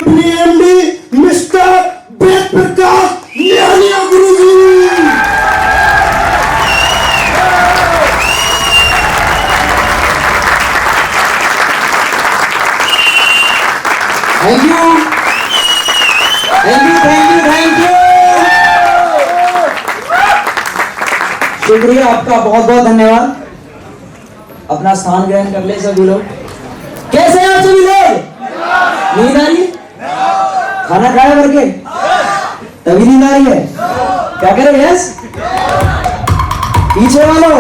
Company MD mister Ved Prakash Niyalia Guruji. Thank you, thank you, thank you, thank you. शुक्रिया आपका, बहुत बहुत धन्यवाद। अपना स्थान ग्रहण कर ले सभी लोग। कैसे हैं आप सभी लोग? नींद आ रही है? खाना खाया भर के? तभी नींद आ रही है? क्या करें? यस, पीछे वालों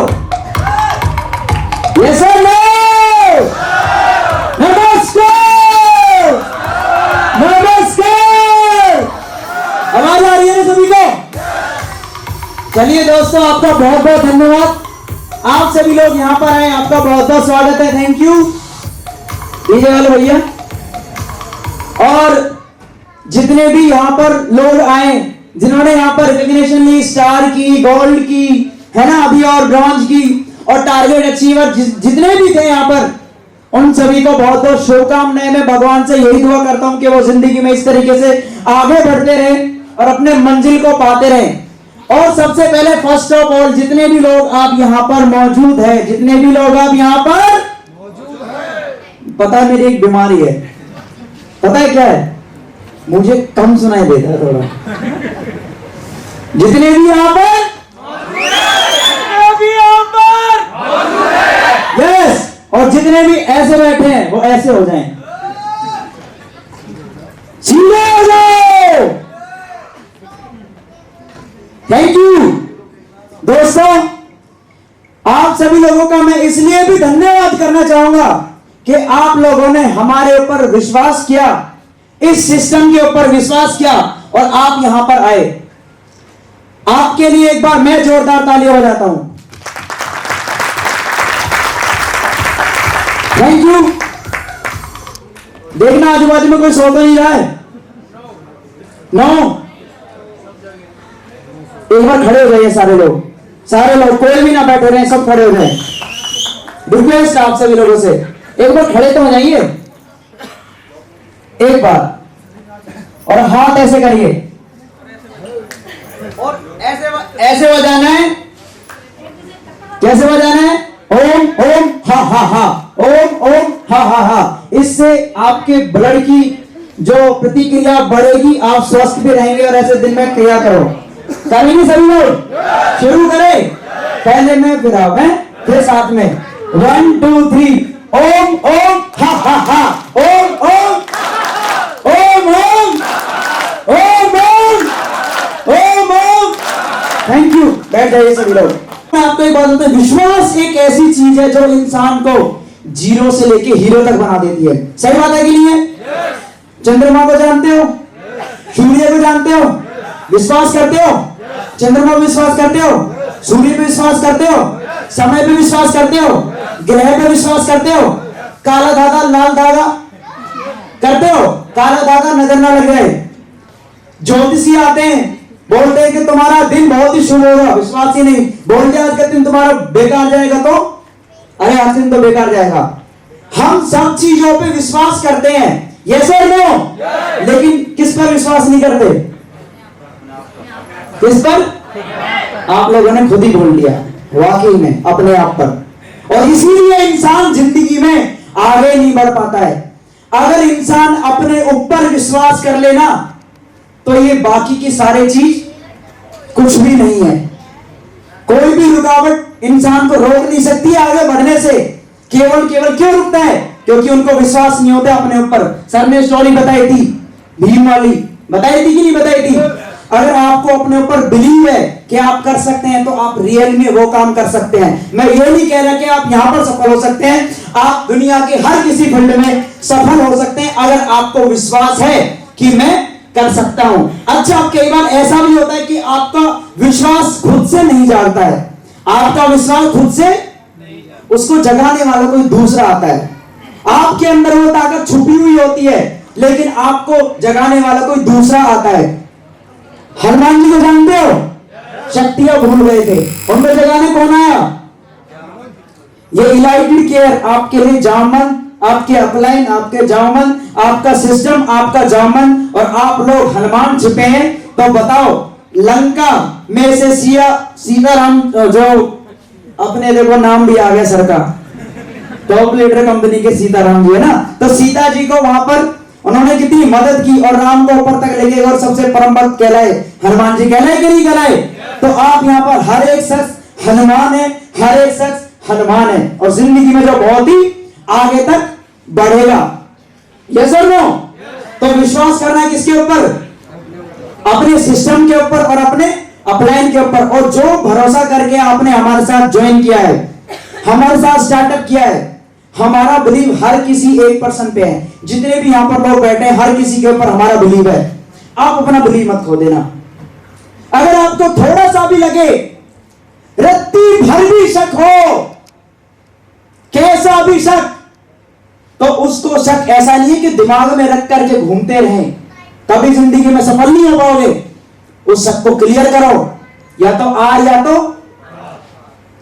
यस और नो? नमस्कार, नमस्कार। आवाज आ रही है ना सभी को? चलिए दोस्तों, आपका बहुत बहुत धन्यवाद। आप सभी लोग यहाँ पर आए, आपका बहुत बहुत स्वागत है। थैंक यू डीजे वाले भैया। और जितने भी यहाँ पर लोग आए, जिन्होंने यहाँ पर रिकॉग्निशन ली, स्टार की, गोल्ड की, है ना, अभी और ब्रॉन्ज की, और टारगेट अचीवर जितने भी थे यहाँ पर, उन सभी को बहुत बहुत शुभकामनाएं। मैं भगवान से यही दुआ करता हूं कि वो जिंदगी में इस तरीके से आगे बढ़ते रहें और अपने मंजिल को पाते रहें। और सबसे पहले फर्स्ट ऑफ ऑल, जितने भी लोग आप यहाँ पर मौजूद हैं, जितने भी लोग आप यहाँ पर मौजूद हैं, पता है मेरी एक बीमारी है, पता है क्या है? मुझे कम सुनाई देता है थोड़ा। जितने भी यहाँ पर यस, और जितने भी ऐसे बैठे हैं वो ऐसे हो जाएं, सीधे हो जाओ। थैंक यू दोस्तों, आप सभी लोगों का मैं इसलिए भी धन्यवाद करना चाहूंगा कि आप लोगों ने हमारे ऊपर विश्वास किया, इस सिस्टम के ऊपर विश्वास किया, और आप यहां पर आए। आपके लिए एक बार मैं जोरदार ताली बजाता हूं। Thank you. देखना आजू बाजू में कोई सो तो नहीं रहा है? नो। एक बार खड़े हो जाइए सारे लोग, सारे लोग, कोई भी ना बैठे रहे, सब खड़े हो जाए। रिक्वेस्ट आप सभी लोगों से, एक बार खड़े तो हो जाइए एक बार, और हाथ ऐसे करिए और ऐसे बजाना है। कैसे बजाना है? ओम ओम हा हा हा, ओम ओम हा हा हा। इससे आपके ब्लड की जो प्रतिक्रिया बढ़ेगी, आप स्वस्थ भी रहेंगे। और ऐसे दिन में क्रिया करो, करेंगे सभी लोग? शुरू करें, पहले मैं फिर आप हैं, फिर साथ में 1 2 3 ओम ओम हा हा हा, ओम ओम ओम ओम ओम ओम ओम। थैंक यू, बैठ जाइए सभी लोग। मैं आपको एक बात बताता हूं, विश्वास एक ऐसी चीज है जो इंसान को जीरो से लेके हीरो तक बना देती है। सही बात है कि नहीं है? चंद्रमा को जानते हो? सूर्य को जानते हो? विश्वास करते हो? चंद्रमा पे विश्वास करते हो? सूर्य पे विश्वास करते हो? समय पे विश्वास करते हो? ग्रह पे विश्वास करते हो? काला धागा लाल धागा करते हो? काला धागा नजर ना लग जाए। ज्योतिषी आते हैं, बोलते हैं कि तुम्हारा दिन बहुत ही शुभ होगा, विश्वास ही नहीं, बोलते आज का दिन तुम्हारा बेकार जाएगा, तो अरे आज दिन तो बेकार जाएगा। हम सब चीजों पे विश्वास करते हैं, यस और नो? लेकिन किस पर विश्वास नहीं करते? किस पर? आप लोगों ने खुद ही बोल दिया, वाकई में अपने आप पर। और इसीलिए इंसान जिंदगी में आगे नहीं बढ़ पाता है। अगर इंसान अपने ऊपर विश्वास कर लेना, तो ये बाकी की सारी चीज कुछ भी नहीं है। कोई भी रुकावट इंसान को रोक नहीं सकती आगे बढ़ने से। केवल क्यों रुकता है? क्योंकि उनको विश्वास नहीं होता अपने ऊपर। सर ने स्टोरी बताई थी, भीम वाली, बताई थी कि नहीं बताई थी? अगर आपको अपने ऊपर बिलीव है कि आप कर सकते हैं, तो आप रियल में वो काम कर सकते हैं। मैं ये नहीं कह रहा कि आप यहां पर सफल हो सकते हैं, आप दुनिया के हर किसी फील्ड में सफल हो सकते हैं, अगर आपको विश्वास है कि मैं कर सकता हूं। अच्छा, कई बार ऐसा भी होता है कि आपका विश्वास खुद से नहीं जागता है, आपका विश्वास खुद से, उसको जगाने वाला कोई दूसरा आता है। आपके अंदर वो ताकत छुपी हुई होती है, लेकिन आपको जगाने वाला कोई दूसरा आता है। हनुमान जी को जानते हो? शक्तियां भूल गए थे, उनको जगाने कौन आया? ये इलाइटेड केयर आपके लिए जामन आपके अपलाइन, आपके जामन, आपका सिस्टम, आपका जामन, और आप लोग हनुमान छिपे हैं। तो बताओ, लंका में से सीताराम, जो अपने देखो नाम भी आ गया सर का, टॉप लीडर कंपनी के सीताराम जी है ना, तो सीता जी को वहां पर उन्होंने कितनी मदद की और राम को ऊपर तक लेके, और सबसे परम भक्त कहलाए हनुमान जी, कहलाए कि नहीं कहलाए? तो आप यहाँ पर हर एक शख्स हनुमान है, हर एक शख्स हनुमान है, और जिंदगी में जो बहुत ही आगे तक बढ़ेगा। यस और नो? तो विश्वास करना है किसके ऊपर? अपने सिस्टम के ऊपर और अपने अपलाइन के ऊपर। और जो भरोसा करके आपने हमारे साथ ज्वाइन किया है, हमारे साथ स्टार्टअप किया है, हमारा बिलीव हर किसी एक पर्सन पे है। जितने भी यहां पर लोग बैठे हैं, हर किसी के ऊपर हमारा बिलीव है। आप अपना बिलीव मत खो देना। अगर आपको थोड़ा सा भी लगे, रत्ती भर भी शक हो, कैसा भी शक, तो उसको शक ऐसा नहीं है कि दिमाग में रख करके घूमते रहें, कभी जिंदगी में सफल नहीं हो पाओगे। उस शक को क्लियर करो, या तो आर या तो,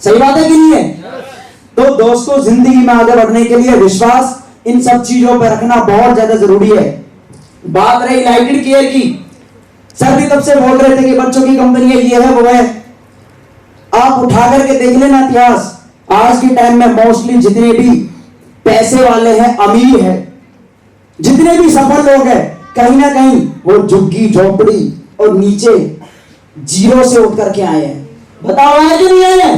सही बात है कि नहीं है? तो दोस्तों, जिंदगी में आगे बढ़ने के लिए विश्वास इन सब चीजों पर रखना बहुत ज्यादा जरूरी है। बात रही यूनाइटेड केयर की, सर भी तब से बोल रहे थे कि बच्चों की कंपनी है, ये है वो है। आप उठा करके देख लेना इतिहास, आज के टाइम में मोस्टली जितने भी पैसे वाले हैं, अमीर हैं, जितने भी सफल लोग हैं, कहीं ना कहीं वो झुग्गी झोपड़ी और नीचे जीरो से उठ करके आए हैं। बताओ आए कि नहीं आए?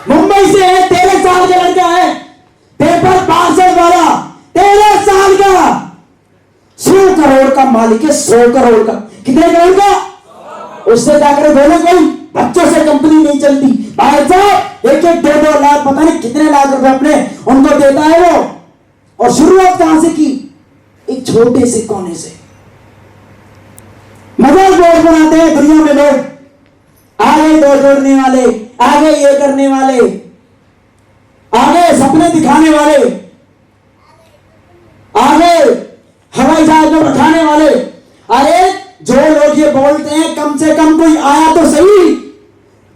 मुंबई से है, 13 साल का लड़का है, पेपर 62 वाला, 13 साल का, 100 करोड़ का मालिक है, 100 करोड़ का। कितने करोड़ का? उससे जाकर बोलो कोई बच्चों से कंपनी नहीं चलती, भाई साहब 1-1, 2-2 लाख, पता नहीं कितने लाख रुपए अपने उनको देता है वो। और शुरुआत कहां से की? एक छोटे से कोने से। मजाक बोर्ड बनाते हैं दुनिया में लोग, आगे दो जोड़ने वाले, आगे ये करने वाले, आगे सपने दिखाने वाले, आगे हवाई जहाज में बैठाने वाले। अरे जो लोग ये बोलते हैं, कम से कम कोई आया तो सही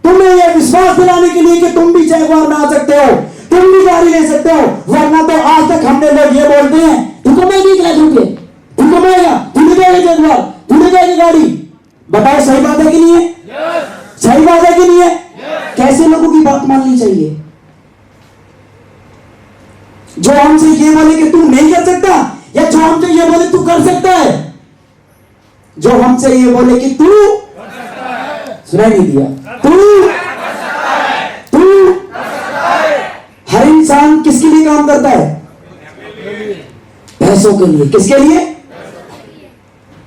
तुम्हें ये विश्वास दिलाने के लिए कि तुम भी जैगवार में आ सकते हो, तुम भी गाड़ी ले सकते हो। वरना तो आज तक हमने लोग ये बोलते हैं, तू कमाएगी क्या, तू कमाएगा, तू निकालेगा जैगवार, तू निकालेगी गाड़ी। बताओ सही बात है कि नहीं है? सही बात है कि नहीं है? कैसे लोगों की बात माननी चाहिए? जो हमसे ये बोले कि तू नहीं कर सकता, या जो हमसे ये बोले तू कर सकता है? जो हमसे ये बोले कि तू, सुनाई नहीं दिया, तू हर इंसान किसके लिए काम करता है? पैसों के लिए। किसके लिए?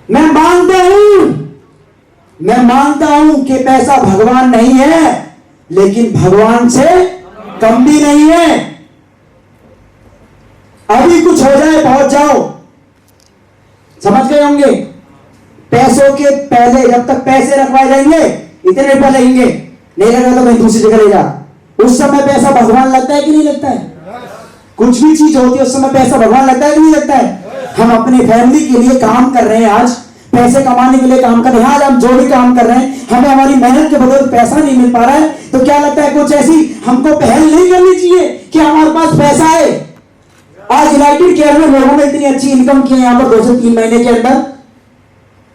मैं मानता हूं कि पैसा भगवान नहीं है, लेकिन भगवान से कम भी नहीं है। अभी कुछ हो जाए, पहुंच जाओ, समझ गए होंगे। पैसों के पहले जब तक पैसे रखवाए जाएंगे, इतने रुपए लगेंगे, नहीं लगा तो कहीं दूसरी जगह ले जा। उस समय पैसा भगवान लगता है कि नहीं लगता है? कुछ भी चीज होती है उस समय पैसा भगवान लगता है कि नहीं लगता है? हम अपनी फैमिली के लिए काम कर रहे हैं, आज पैसे कमाने के लिए काम कर रहे हैं। आज हम जो भी काम कर रहे हैं, हमें हमारी मेहनत के बदौलत पैसा नहीं मिल पा रहा है, तो क्या लगता है कुछ ऐसी हमको पहल नहीं करनी चाहिए कि हमारे पास पैसा है? आज यूनाइटेड केयर में लोगों ने इतनी अच्छी इनकम की है यहाँ पर 2 से 3 महीने के अंदर।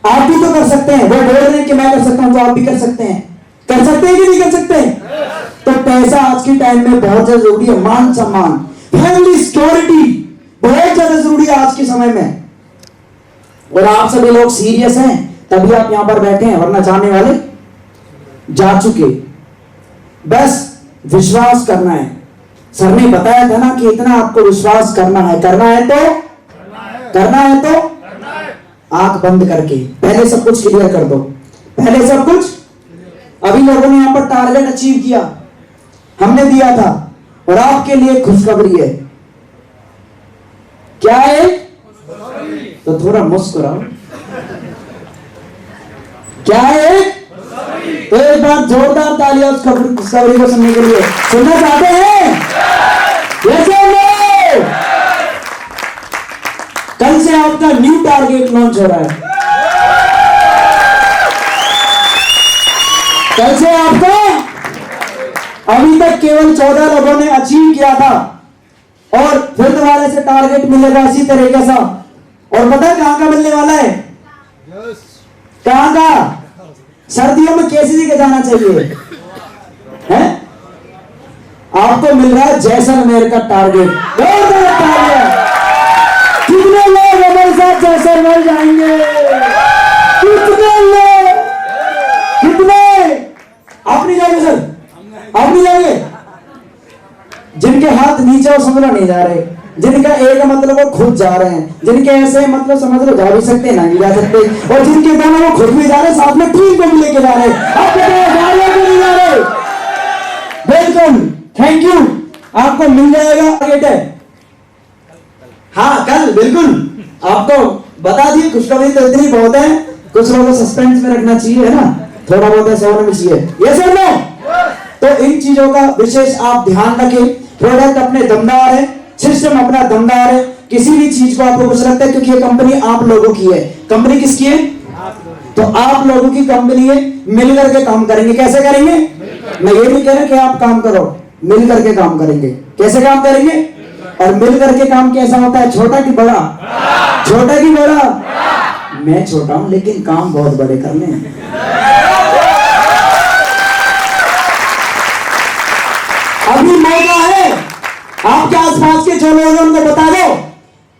आप भी तो कर सकते हैं। वो बोल रहे हैं कि मैं कर सकता हूं, तो आप भी कर सकते हैं। कर सकते हैं कि नहीं कर सकते? तो पैसा आज के टाइम में बहुत ज्यादा जरूरी है। मान सम्मान, फैमिली सिक्योरिटी बहुत ज्यादा जरूरी है आज के समय में। और आप सभी लोग सीरियस हैं तभी आप यहां पर बैठे हैं, वरना जाने वाले जा चुके। बस विश्वास करना है। सर ने बताया था ना कि इतना आपको विश्वास करना है। करना है तो आंख बंद करके पहले सब कुछ क्लियर कर दो। पहले सब कुछ। अभी लोगों ने यहां पर टारगेट अचीव किया, हमने दिया था, और आपके लिए खुशखबरी है। क्या है? तो थोड़ा मुस्कुराओ। क्या है? तो एक बार जोरदार तालियां उस खुशखबरी को सुनने के लिए। सुनना चाहते हैं? कल से आपका न्यू टारगेट लॉन्च हो रहा है। कल से आपको, अभी तक केवल 14 लोगों ने अचीव किया था, और फिर दोबारा से टारगेट मिलेगा इसी तरीके से। और पता है कहां का मिलने वाला है? कहां का? सर्दियों में केसरी के जाना चाहिए है? आपको मिल रहा है जैसलमेर का टारगेट। बहुत बड़ा टारगेट। कितने लोग हमारे साथ जैसलमेर जाएंगे? कितने लोग? कितने? आप नहीं जाएंगे सर? आप नहीं जाएंगे? जिनके हाथ नीचे और समझ नहीं जा रहे, जिनका एक मतलब वो खुद जा रहे हैं, जिनके ऐसे मतलब समझ लो जा भी सकते ना भी जा सकते, और जिनके दोनों वो खुद भी जा रहे साथ में टीम को भी लेके जा रहे। आप जा रहे हो नहीं जा रहे? वेलकम, थैंक यू, आपको मिल जाएगा टारगेट है। हाँ कल बिल्कुल आपको बता दिए। खुशखबरी तो इतनी बहुत है, कुछ लोगों को सस्पेंस में रखना चाहिए है ना, थोड़ा बहुत ऐसा होना भी चाहिए। ये सर नो, तो इन चीजों का विशेष आप ध्यान रखें। प्रोडक्ट अपने दमदार है, सिस्टम अपना दमदार है। किसी भी चीज को आपको कुछ लगता है क्योंकि ये कंपनी आप लोगों की है। कंपनी किसकी है? तो आप लोगों की कंपनी है, मिलकर के काम करेंगे। कैसे करेंगे? मैं ये नहीं कह रहा कि आप काम करो, मिलकर के काम करेंगे। कैसे काम करेंगे? और मिलकर के काम कैसा होता है? छोटा कि बड़ा? छोटा कि बड़ा? मैं छोटा हूं लेकिन काम बहुत बड़े करने हैं। अभी मौका है, आपके आसपास के जो लोग हैं उनको बता दो।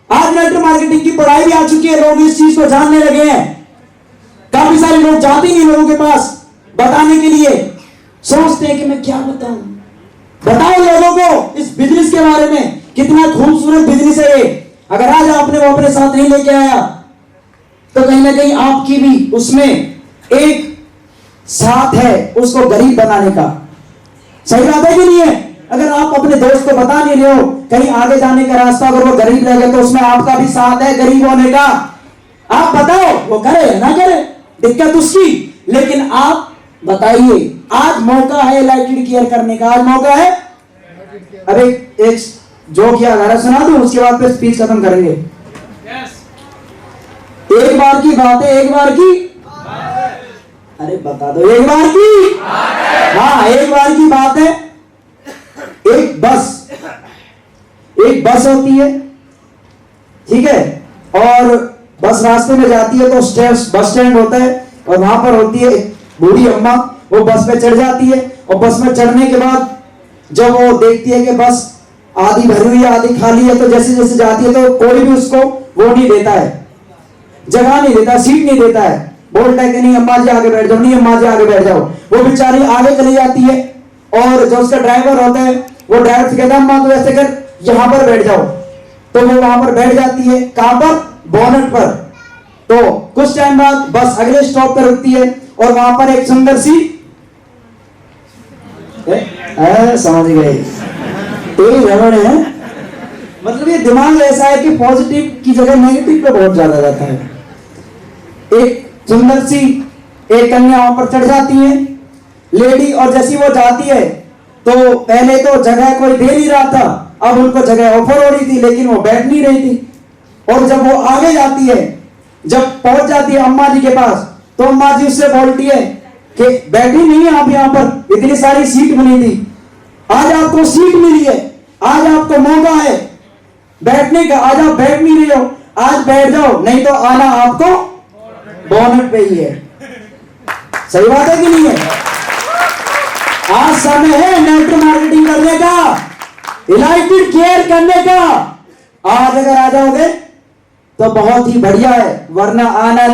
आज नेटवर्क मार्केटिंग की पढ़ाई भी आ चुकी है, लोग इस चीज को जानने लगे हैं। काफी सारे लोग जाते नहीं लोगों के पास बताने के लिए, सोचते हैं कि मैं क्या बताऊं। बताओ लोगों को इस बिजनेस के बारे में, कितना खूबसूरत बिजनेस है ये। अगर आज आपने वो अपने साथ नहीं लेके आया तो कहीं ना कहीं आपकी भी उसमें एक साथ है उसको गरीब बनाने का। सही बात है कि नहीं है? अगर आप अपने दोस्त को बता नहीं रहे हो कहीं आगे जाने का रास्ता, अगर वो गरीब रह गया तो उसमें आपका भी साथ है गरीब होने का। आप बताओ, वो करे ना करे दिक्कत उसकी, लेकिन आप बताइए। आज मौका है लाइटेड केयर करने का, आज मौका है। अब एक जोक या गाना सुना दूं, उसके बाद फिर स्पीच खत्म करेंगे। एक बार की बात है, एक बार की, अरे बता दो, एक बार की, हाँ एक बार की बात है। एक बस होती है, ठीक है, और बस रास्ते में जाती है तो बस स्टैंड होता है और वहां पर होती है बूढ़ी अम्मा। वो बस में चढ़ जाती है और बस में चढ़ने के बाद जब वो देखती है कि बस आधी भरी हुई है आधी खाली है, तो जैसे जैसे जाती है तो कोई भी उसको वो नहीं देता है, जगह नहीं देता, सीट नहीं देता है। बोलता है कि नहीं अम्मा जी आगे बैठ जाओ, नहीं अम्मा जी आगे बैठ जाओ। वो बेचारी आगे चली जाती है और जो उसका ड्राइवर होता है वो ड्राइवर से कहता है अम्मा तो ऐसे कर यहां पर बैठ जाओ। तो वो वहां पर बैठ जाती है, कहां पर? बोनट पर। तो कुछ टाइम बाद बस अगले स्टॉप पर रुकती है और वहां पर एक सुंदर सी समझ गए तेज रमण है। मतलब ये दिमाग ऐसा है कि पॉजिटिव की जगह नेगेटिव पे बहुत ज्यादा रहता है। एक सुंदर सी एक कन्या वहां पर चढ़ जाती है लेडी, और जैसी वो जाती है तो पहले तो जगह कोई दे नहीं रहा था, अब उनको जगह ऑफर हो रही थी लेकिन वो बैठ नहीं रही थी। और जब वो आगे जाती है, जब पहुंच जाती है अम्मा जी के पास, तो अम्मा जी उससे बोलती है कि बैठी नहीं है आप यहाँ पर, इतनी सारी सीट बनी थी, आज आपको सीट मिली है, आज आपको मौका है बैठने का, आज आप बैठ नहीं रहे हो, आज बैठ जाओ, नहीं तो आना आपको बोनट पे ही है। सही बात है कि नहीं है? आज समय है नेटवर्क मार्केटिंग करने का, इलाइटेड केयर करने का। आज अगर आ जाओगे तो बहुत ही बढ़िया है, वरना आना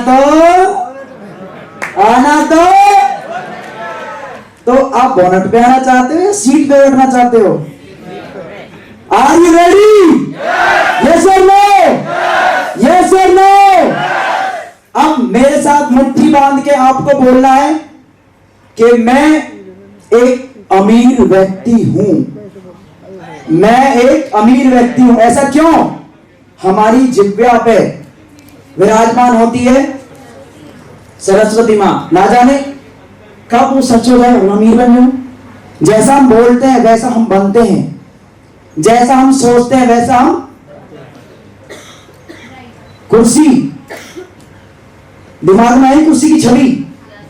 तो आप बोनट पे आना चाहते हो या सीट पे बैठना चाहते हो? Are you ready? यस और नो? यस और नो? अब मेरे साथ मुट्ठी बांध के आपको बोलना है कि मैं एक अमीर व्यक्ति हूं, मैं एक अमीर व्यक्ति हूं। ऐसा क्यों? हमारी जिह्वा पे विराजमान होती है सरस्वती मां। ना जाने कब वो सच हो जाए हम अमीर बन जाए। जैसा हम बोलते हैं वैसा हम बनते हैं, जैसा हम सोचते हैं वैसा हम। कुर्सी दिमाग में आई, कुर्सी की छवि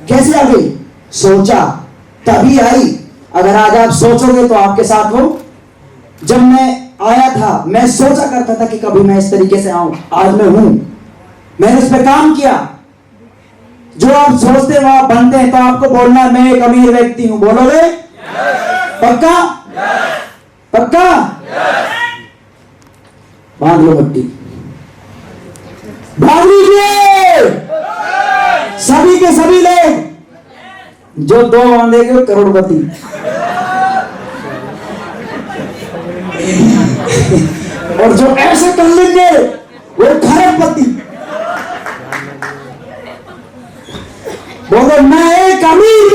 कैसे आ गई? सोचा तभी आई। अगर आज आप सोचोगे तो आपके साथ हो। जब मैं आया था, मैं सोचा करता था कि कभी मैं इस तरीके से आऊं, आज मैं हूं। मैंने इस पे काम किया। जो आप सोचते हो आप बनते हैं, तो आपको बोलना है, मैं एक अमीर व्यक्ति हूं। बोलोगे? पक्का? पक्का? बांध लो मट्टी, बांध लीजिए सभी के सभी लोग। जो 2 बांधेंगे वो करोड़पति। और जो ऐसे कर लेंगे वो खरबपति। बोलो, मैं एक अमीर